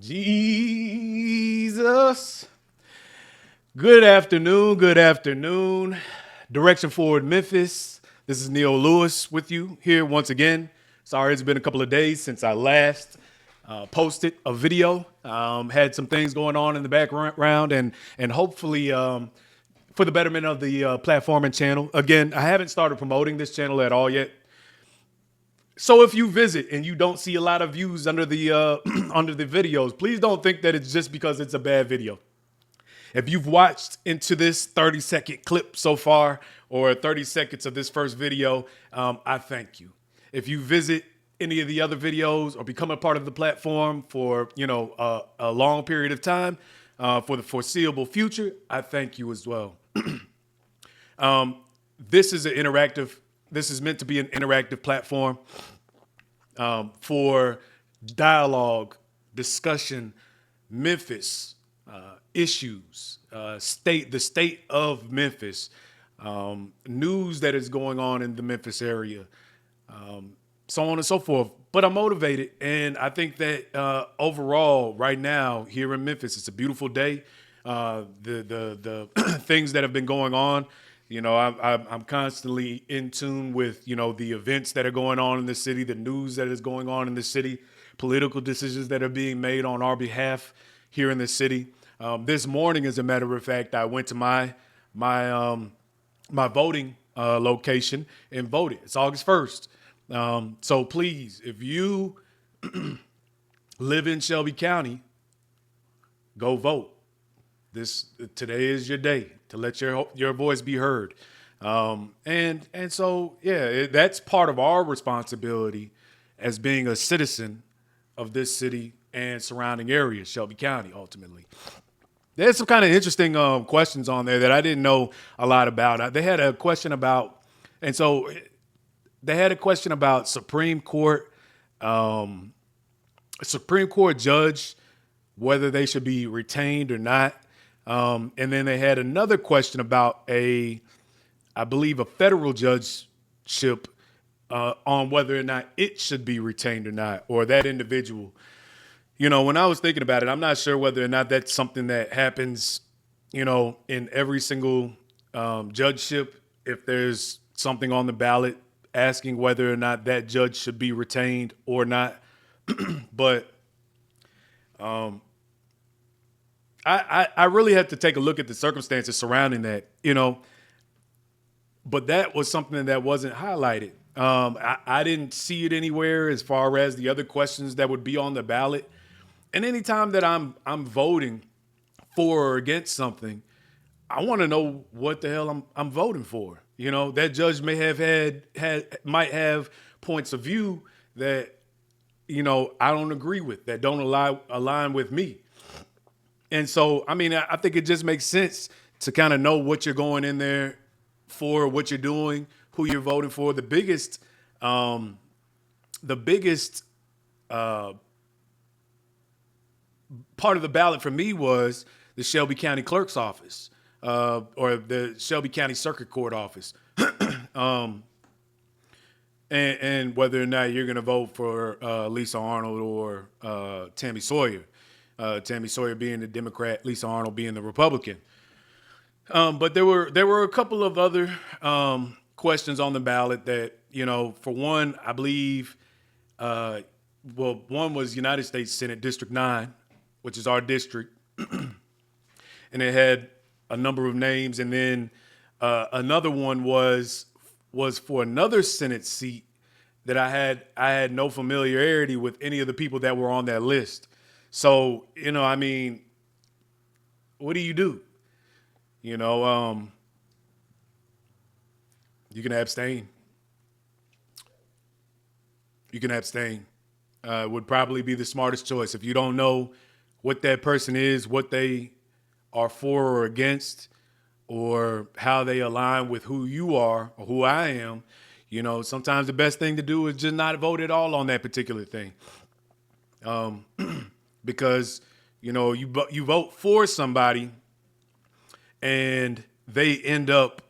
Jesus. Good afternoon. Good afternoon. Direction Forward Memphis. This is Neil Lewis with you here once again. Sorry, it's been a couple of days since I last posted a video. Had some things going on in the background and hopefully for the betterment of the platform and channel. Again, I haven't started promoting this channel at all yet. So if you visit and you don't see a lot of views under the under the videos, please don't think that it's just because it's a bad video. If you've watched into this 30-second clip so far, or 30 seconds of this first video, I thank you. If you visit any of the other videos or become a part of the platform for a long period of time, for the foreseeable future, I thank you as well. This is an interactive. This is meant to be an interactive platform for dialogue, discussion, Memphis issues, the state of Memphis, news that is going on in the Memphis area, so on and so forth. But I'm motivated, and I think that overall, right now here in Memphis, it's a beautiful day. The things that have been going on. I'm constantly in tune with, the events that are going on in the city, the news that is going on in the city, political decisions that are being made on our behalf here in the city. This morning, as a matter of fact, I went to my voting location and voted. It's August 1st. So please, if you live in Shelby County, go vote. Today is your day to let your voice be heard. And so, yeah, that's part of our responsibility as being a citizen of this city and surrounding areas, Shelby County, ultimately. There's some kind of interesting questions on there that I didn't know a lot about. They had a question about, Supreme Court judge, whether they should be retained or not. And then they had another question about I believe a federal judgeship on whether or not it should be retained or not, or that individual. When I was thinking about it, I'm not sure whether or not that's something that happens, in every single judgeship. If there's something on the ballot asking whether or not that judge should be retained or not. But I really had to take a look at the circumstances surrounding that, but that was something that wasn't highlighted. I didn't see it anywhere as far as the other questions that would be on the ballot. And anytime that I'm voting for or against something, I want to know what the hell I'm voting for. That judge may have might have points of view that, I don't agree with, that don't align with me. And so, I think it just makes sense to kind of know what you're going in there for, what you're doing, who you're voting for. The biggest part of the ballot for me was the Shelby County Clerk's office, or the Shelby County Circuit Court office. And whether or not you're going to vote for Lisa Arnold or Tammy Sawyer. Tammy Sawyer being the Democrat, Lisa Arnold being the Republican. But there were a couple of other questions on the ballot that, for one, I believe, one was United States Senate District 9, which is our district. And it had a number of names. And then another one was for another Senate seat that I had no familiarity with any of the people that were on that list. So, what do? You can abstain. Would probably be the smartest choice. If you don't know what that person is, what they are for or against, or how they align with who you are or who I am, sometimes the best thing to do is just not vote at all on that particular thing. Because, you vote for somebody and they end up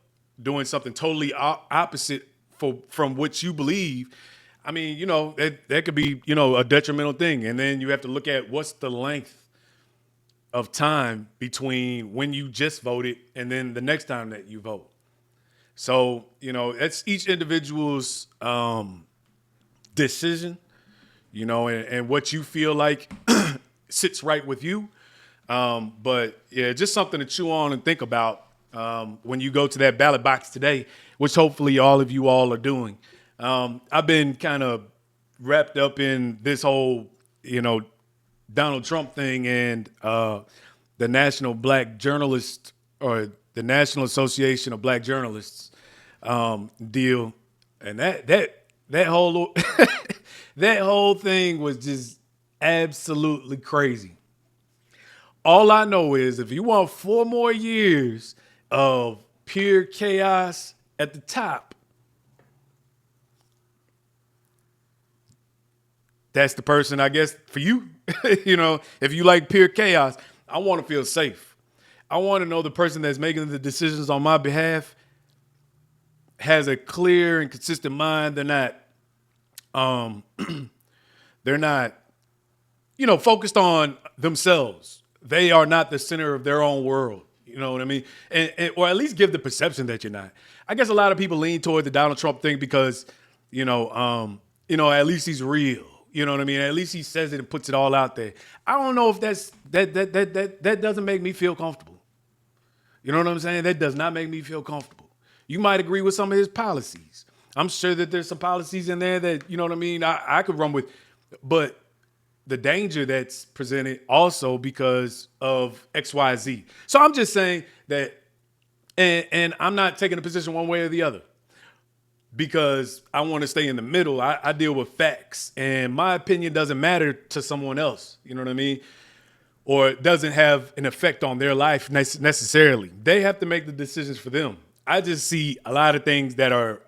doing something totally opposite from what you believe. I mean, that could be, a detrimental thing. And then you have to look at what's the length of time between when you just voted and then the next time that you vote. So, it's each individual's decision, and what you feel like sits right with you. But yeah, just something to chew on and think about when you go to that ballot box today, which hopefully all of you all are doing. I've been kind of wrapped up in this whole, Donald Trump thing and the National Black Journalist or the National Association of Black Journalists deal, and that whole that whole thing was just absolutely crazy. All I know is if you want 4 more years of pure chaos at the top, that's the person, I guess, for you. If you like pure chaos, I want to feel safe. I want to know the person that's making the decisions on my behalf has a clear and consistent mind. They're not, focused on themselves. They are not the center of their own world. You know what I mean? And or at least give the perception that you're not. I guess a lot of people lean toward the Donald Trump thing because, at least he's real. You know what I mean? At least he says it and puts it all out there. I don't know if that doesn't make me feel comfortable. You know what I'm saying? That does not make me feel comfortable. You might agree with some of his policies. I'm sure that there's some policies in there that, you know what I mean, I could run with. But the danger that's presented also because of XYZ. So I'm just saying that, and I'm not taking a position one way or the other, because I want to stay in the middle. I deal with facts, and my opinion doesn't matter to someone else. You know what I mean? Or it doesn't have an effect on their life necessarily. They have to make the decisions for them. I just see a lot of things that are,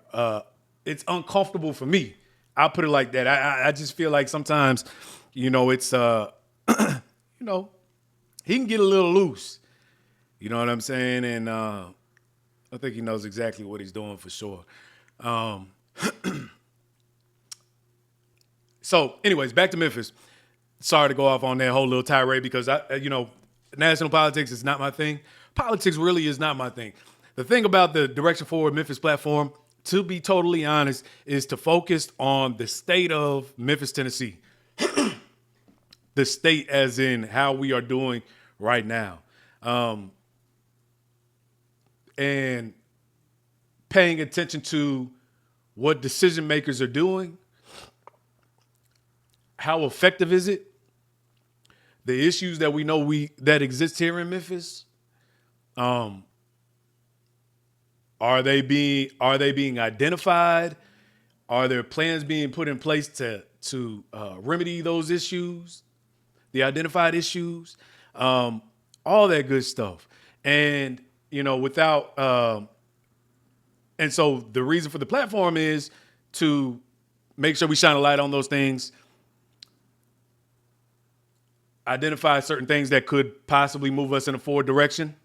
it's uncomfortable for me. I'll put it like that. I just feel like sometimes, it's, he can get a little loose. You know what I'm saying? And I think he knows exactly what he's doing for sure. So anyways, back to Memphis. Sorry to go off on that whole little tirade because national politics is not my thing. Politics really is not my thing. The thing about the Direction Forward Memphis platform, to be totally honest, is to focus on the state of Memphis, Tennessee. The state as in how we are doing right now. And paying attention to what decision makers are doing. How effective is it? The issues that we know that exist here in Memphis. Are they being identified? Are there plans being put in place to remedy those issues, the identified issues, all that good stuff? And and so the reason for the platform is to make sure we shine a light on those things, identify certain things that could possibly move us in a forward direction,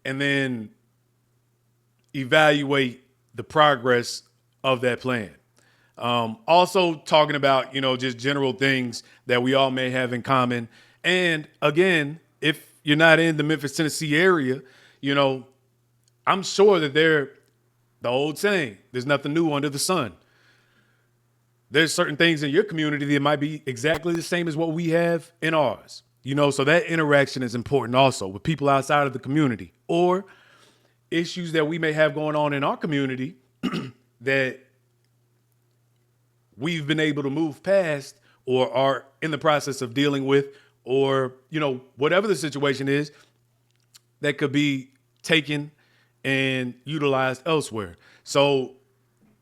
and then evaluate the progress of that plan. Also talking about, just general things that we all may have in common. And again, if you're not in the Memphis, Tennessee area, I'm sure that the old saying, there's nothing new under the sun. There's certain things in your community that might be exactly the same as what we have in ours. So that interaction is important also with people outside of the community or issues that we may have going on in our community that we've been able to move past or are in the process of dealing with, or, whatever the situation is that could be taken and utilized elsewhere. So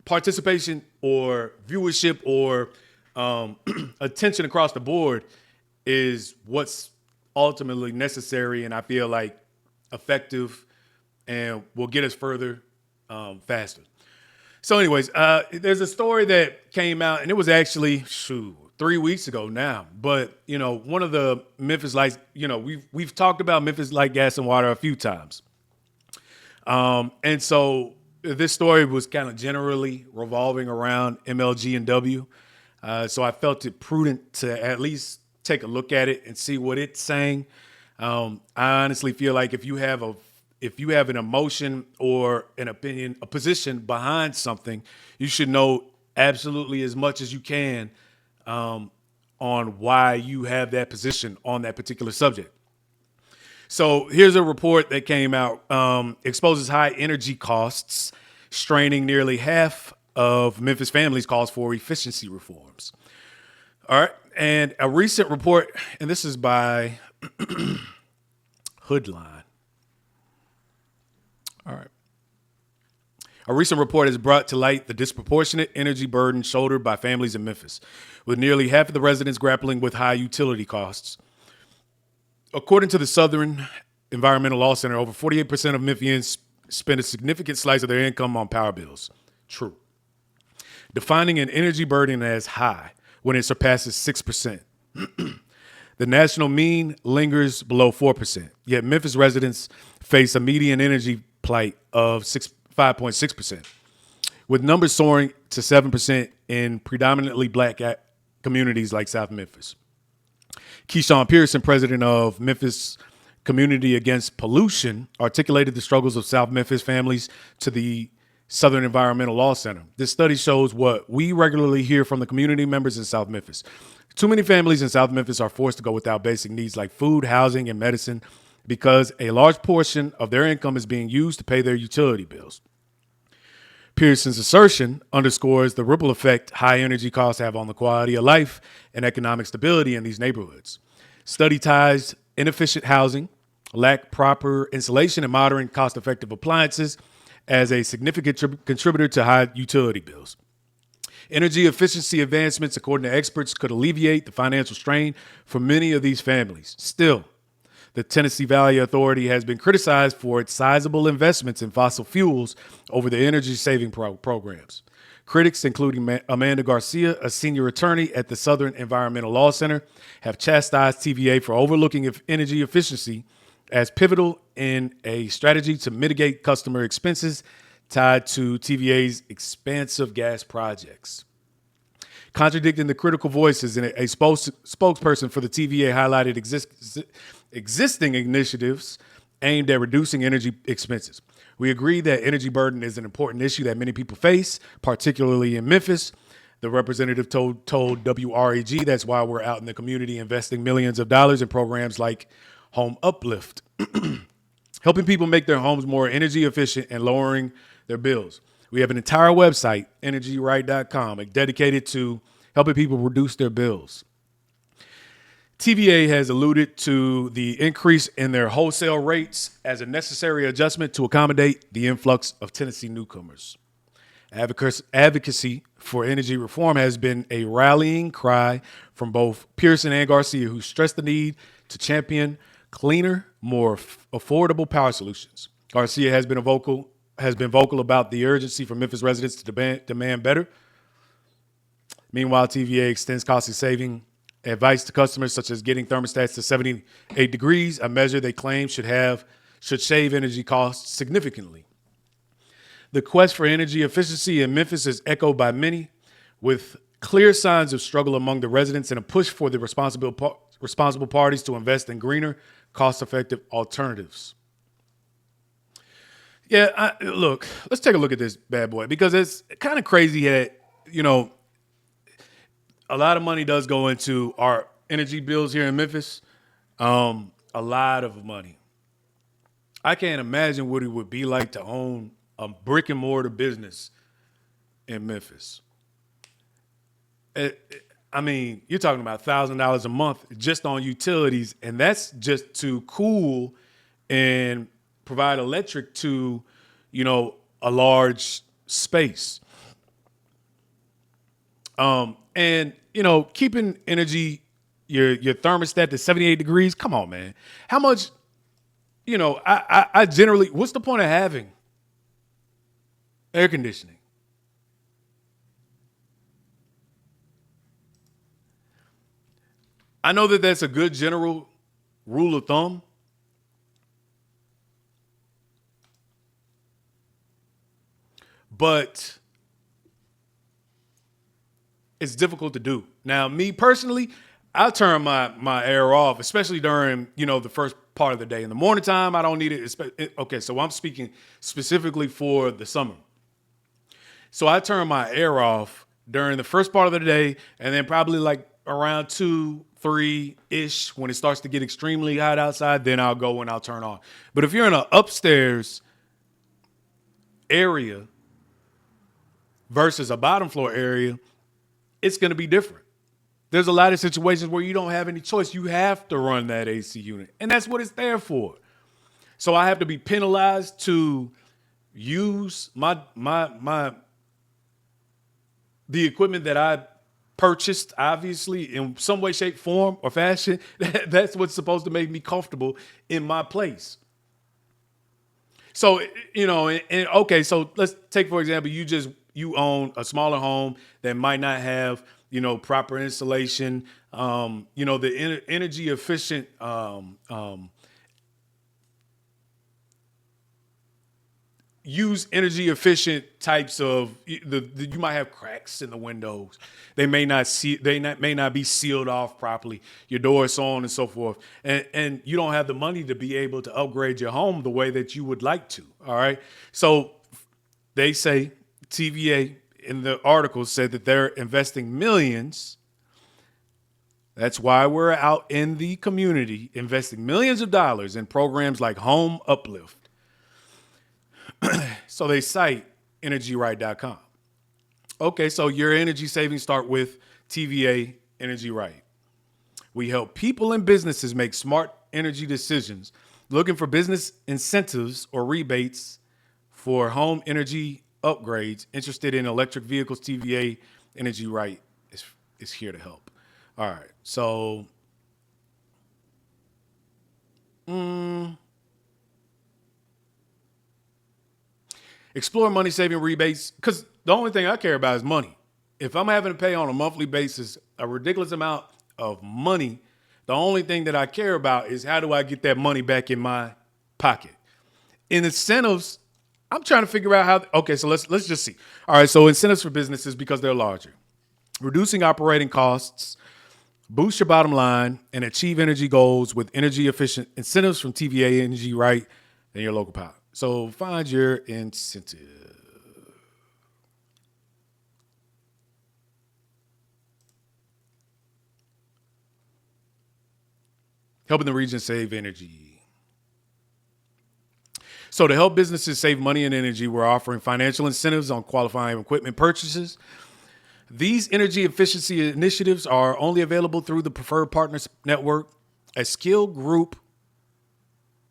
participation or viewership or attention across the board is what's ultimately necessary, and I feel like effective and will get us further faster. So anyways, there's a story that came out, and it was actually 3 weeks ago now. But one of the Memphis Lights, we've talked about Memphis Light Gas and Water a few times. And so this story was kind of generally revolving around MLG and W. So I felt it prudent to at least take a look at it and see what it's saying. I honestly feel like if you have an emotion or an opinion, a position behind something, you should know absolutely as much as you can on why you have that position on that particular subject. So here's a report that came out, exposes high energy costs, straining nearly half of Memphis families, calls for efficiency reforms. All right. And a recent report, and this is by Hoodline. All right. A recent report has brought to light the disproportionate energy burden shouldered by families in Memphis, with nearly half of the residents grappling with high utility costs. According to the Southern Environmental Law Center, over 48% of Memphians spend a significant slice of their income on power bills. True. Defining an energy burden as high when it surpasses 6%. The national mean lingers below 4%, yet Memphis residents face a median energy plight of 5.6%, with numbers soaring to 7% in predominantly black communities like South Memphis. Keyshawn Pearson, president of Memphis Community Against Pollution, articulated the struggles of South Memphis families to the Southern Environmental Law Center. This study shows what we regularly hear from the community members in South Memphis. Too many families in South Memphis are forced to go without basic needs like food, housing, and medicine because a large portion of their income is being used to pay their utility bills. Pearson's assertion underscores the ripple effect high energy costs have on the quality of life and economic stability in these neighborhoods. Study ties inefficient housing, lack proper insulation, and modern cost-effective appliances as a significant contributor to high utility bills. Energy efficiency advancements, according to experts, could alleviate the financial strain for many of these families. Still, the Tennessee Valley Authority has been criticized for its sizable investments in fossil fuels over the energy-saving programs. Critics, including Amanda Garcia, a senior attorney at the Southern Environmental Law Center, have chastised TVA for overlooking energy efficiency as pivotal in a strategy to mitigate customer expenses tied to TVA's expansive gas projects. Contradicting the critical voices, and a spokesperson for the TVA highlighted existing initiatives aimed at reducing energy expenses. We agree that energy burden is an important issue that many people face, particularly in Memphis. The representative told WREG that's why we're out in the community investing millions of dollars in programs like Home Uplift, helping people make their homes more energy efficient and lowering their bills. We have an entire website, energyright.com, dedicated to helping people reduce their bills. TVA has alluded to the increase in their wholesale rates as a necessary adjustment to accommodate the influx of Tennessee newcomers. Advocacy for energy reform has been a rallying cry from both Pearson and Garcia, who stressed the need to champion cleaner, more affordable power solutions. Garcia has been vocal about the urgency for Memphis residents to demand better. Meanwhile, TVA extends costly-saving advice to customers, such as getting thermostats to 78 degrees, a measure they claim should save energy costs significantly. The quest for energy efficiency in Memphis is echoed by many, with clear signs of struggle among the residents and a push for the responsible parties to invest in greener, cost-effective alternatives. Yeah, look, let's take a look at this bad boy, because it's kind of crazy that, a lot of money does go into our energy bills here in Memphis. A lot of money. I can't imagine what it would be like to own a brick and mortar business in Memphis. You're talking about $1,000 a month just on utilities, and that's just to cool and provide electric to, a large space. Keeping energy, your thermostat to 78 degrees. Come on, man. How much, I generally, what's the point of having air conditioning? I know that that's a good general rule of thumb. but it's difficult to do. Now, me personally, I turn my air off, especially during, the first part of the day. In the morning time, I don't need it. Okay, so I'm speaking specifically for the summer. So I turn my air off during the first part of the day, and then probably like around 2, 3-ish, when it starts to get extremely hot outside, then I'll go and I'll turn on. But if you're in an upstairs area versus a bottom floor area, it's going to be different. There's a lot of situations where you don't have any choice. You have to run that AC unit, and that's what it's there for. So I have to be penalized to use the equipment that I purchased, obviously, in some way, shape, form, or fashion. That's what's supposed to make me comfortable in my place. So, okay, so let's take, for example, you own a smaller home that might not have, proper insulation, the energy efficient, use energy efficient types of you might have cracks in the windows. They may not be sealed off properly. Your doors, so on and so forth. And you don't have the money to be able to upgrade your home the way that you would like to. All right. So they say TVA in the article said that they're investing millions. That's why we're out in the community investing millions of dollars in programs like Home Uplift. So they cite energyright.com. Okay, so your energy savings start with TVA Energy Right. We help people and businesses make smart energy decisions. Looking for business incentives or rebates for home energy upgrades? Interested in electric vehicles? TVA Energy Right is here to help. All right, so explore money saving rebates, because the only thing I care about is money. If I'm having to pay on a monthly basis a ridiculous amount of money, the only thing that I care about is how do I get that money back in my pocket. In incentives, I'm trying to figure out how. Okay, so let's just see. All right, so incentives for businesses because they're larger. Reducing operating costs, boost your bottom line, and achieve energy goals with energy efficient incentives from TVA Energy Right and your local power. So find your incentive. Helping the region save energy. So to help businesses save money and energy, we're offering financial incentives on qualifying equipment purchases. These energy efficiency initiatives are only available through the Preferred Partners Network, a skilled group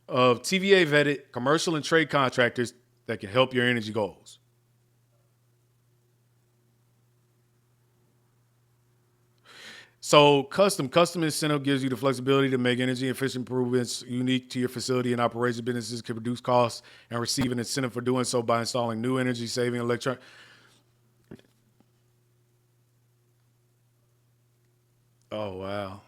of TVA vetted commercial and trade contractors that can help your energy goals. So custom incentive gives you the flexibility to make energy efficient improvements unique to your facility and operation. Businesses can reduce costs and receive an incentive for doing so by installing new energy saving electronic. Oh, wow.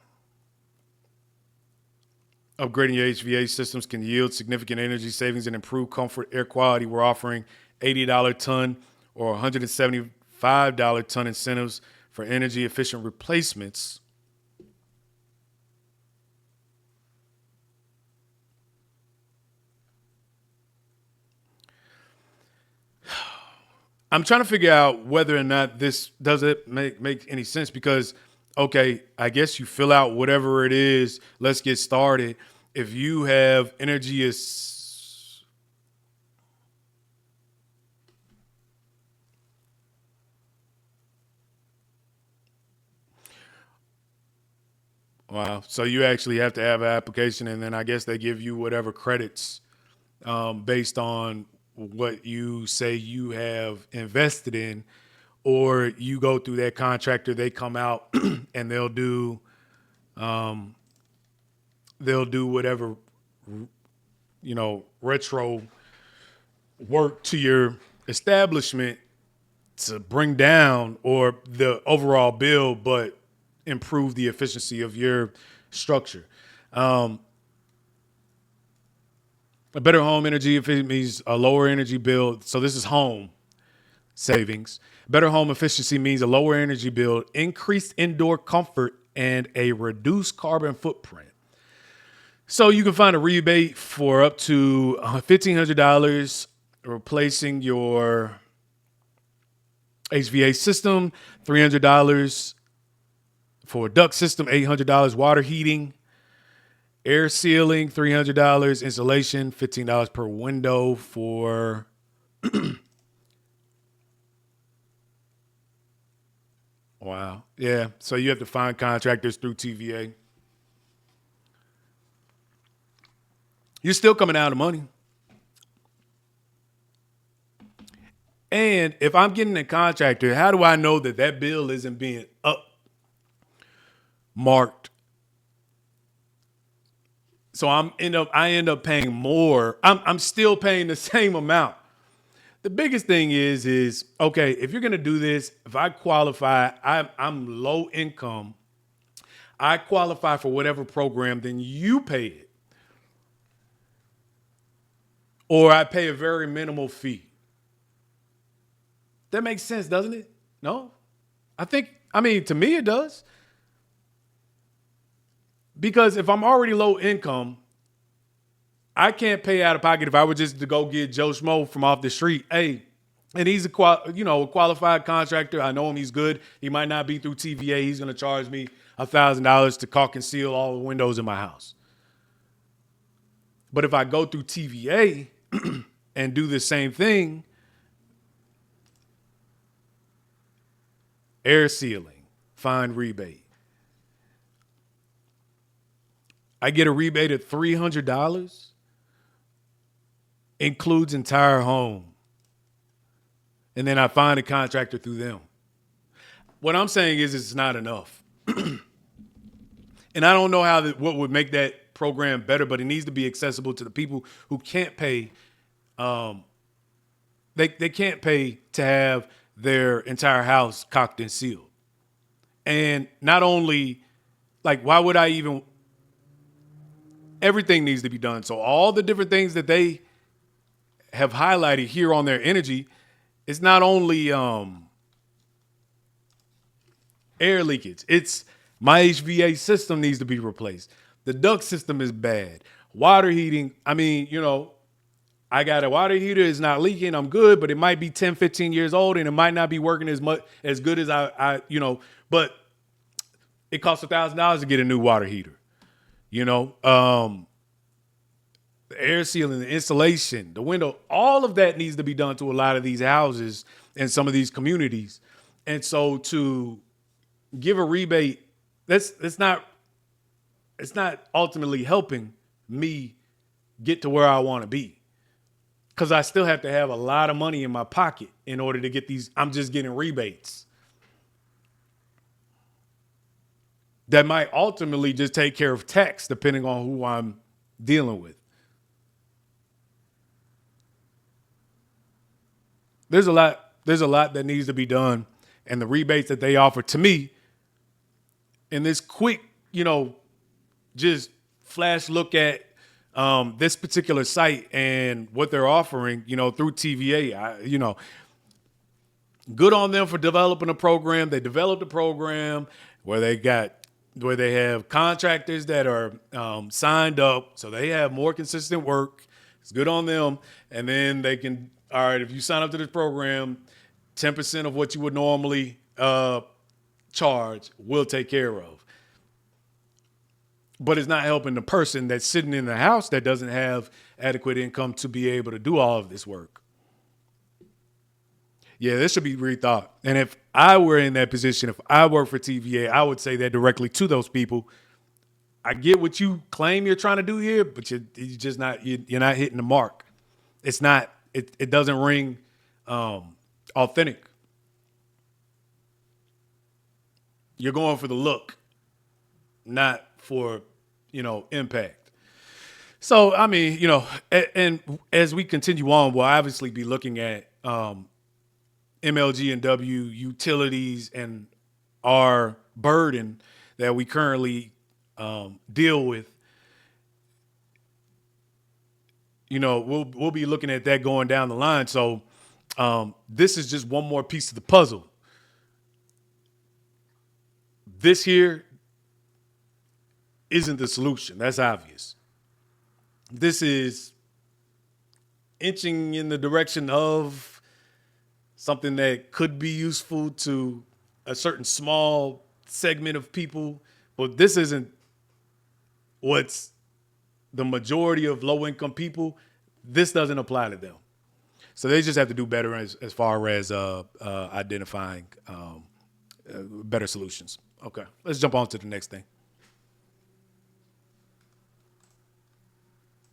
Upgrading your HVAC systems can yield significant energy savings and improve comfort, air quality. We're offering $80 ton or $175 ton incentives for energy efficient replacements. I'm trying to figure out whether or not this does it make any sense because, okay, I guess you fill out whatever it is. Let's get started. If you have energy is wow, so you actually have to have an application, and then I guess they give you whatever credits based on what you say you have invested in, or you go through that contractor. They come out and they'll do whatever retro work to your establishment to bring down or the overall bill, but improve the efficiency of your structure. Um, a better home energy efficiency means a lower energy bill. So this is home. savings. Better home efficiency means a lower energy bill, increased indoor comfort, and a reduced carbon footprint. So you can find a rebate for up to $1,500 replacing your HVAC system, $300 for a duct system, $800 water heating, air sealing, $300 insulation, $15 per window for wow. Yeah. So you have to find contractors through TVA. You're still coming out of money. And if I'm getting a contractor, how do I know that that bill isn't being up marked? So I end up paying more. I'm still paying the same amount. The biggest thing is okay, if you're gonna do this, if I qualify, I'm low income, I qualify for whatever program, then you pay it. Or I pay a very minimal fee. That makes sense, doesn't it? No? To me it does. Because if I'm already low income, I can't pay out of pocket if I were just to go get Joe Schmo from off the street. Hey, and he's a qualified contractor. I know him. He's good. He might not be through TVA. He's going to charge me $1,000 to caulk and seal all the windows in my house. But if I go through TVA and do the same thing, air sealing, fine rebate. I get a rebate of $300, includes entire home. And then I find a contractor through them. What I'm saying is it's not enough. And I don't know what would make that program better, but it needs to be accessible to the people who can't pay. They can't pay to have their entire house caulked and sealed. And not only, why would I even... Everything needs to be done. So all the different things that they have highlighted here on their energy, it's not only air leakage. It's my HVAC system needs to be replaced. The duct system is bad. Water heating, I got a water heater, it's not leaking, I'm good, but it might be 10, 15 years old and it might not be working as good as but it costs $1,000 to get a new water heater. The air sealing, the insulation, the window, all of that needs to be done to a lot of these houses and some of these communities. And so to give a rebate, it's not ultimately helping me get to where I want to be. Because I still have to have a lot of money in my pocket in order to get these. I'm just getting rebates that might ultimately just take care of tax depending on who I'm dealing with. There's a lot that needs to be done, and the rebates that they offer to me in this quick, just flash look at this particular site and what they're offering, through TVA. Good on them for developing a program. They developed a program where they have contractors that are signed up, so they have more consistent work. It's good on them. And then they can, all right, if you sign up to this program, 10% of what you would normally charge we'll take care of. But it's not helping the person that's sitting in the house that doesn't have adequate income to be able to do all of this work. Yeah, this should be rethought. And if I were in that position, if I worked for TVA, I would say that directly to those people. I get what you claim you're trying to do here, but you're just not, you're not hitting the mark. It's not, it doesn't ring authentic. You're going for the look, not for, impact. So, and as we continue on, we'll obviously be looking at MLG and W utilities and our burden that we currently deal with. We'll be looking at that going down the line. So This is just one more piece of the puzzle. This here isn't the solution. That's obvious. This is inching in the direction of something that could be useful to a certain small segment of people, but this isn't what's the majority of low-income people. This doesn't apply to them. So they just have to do better as far as identifying better solutions. Okay, let's jump on to the next thing.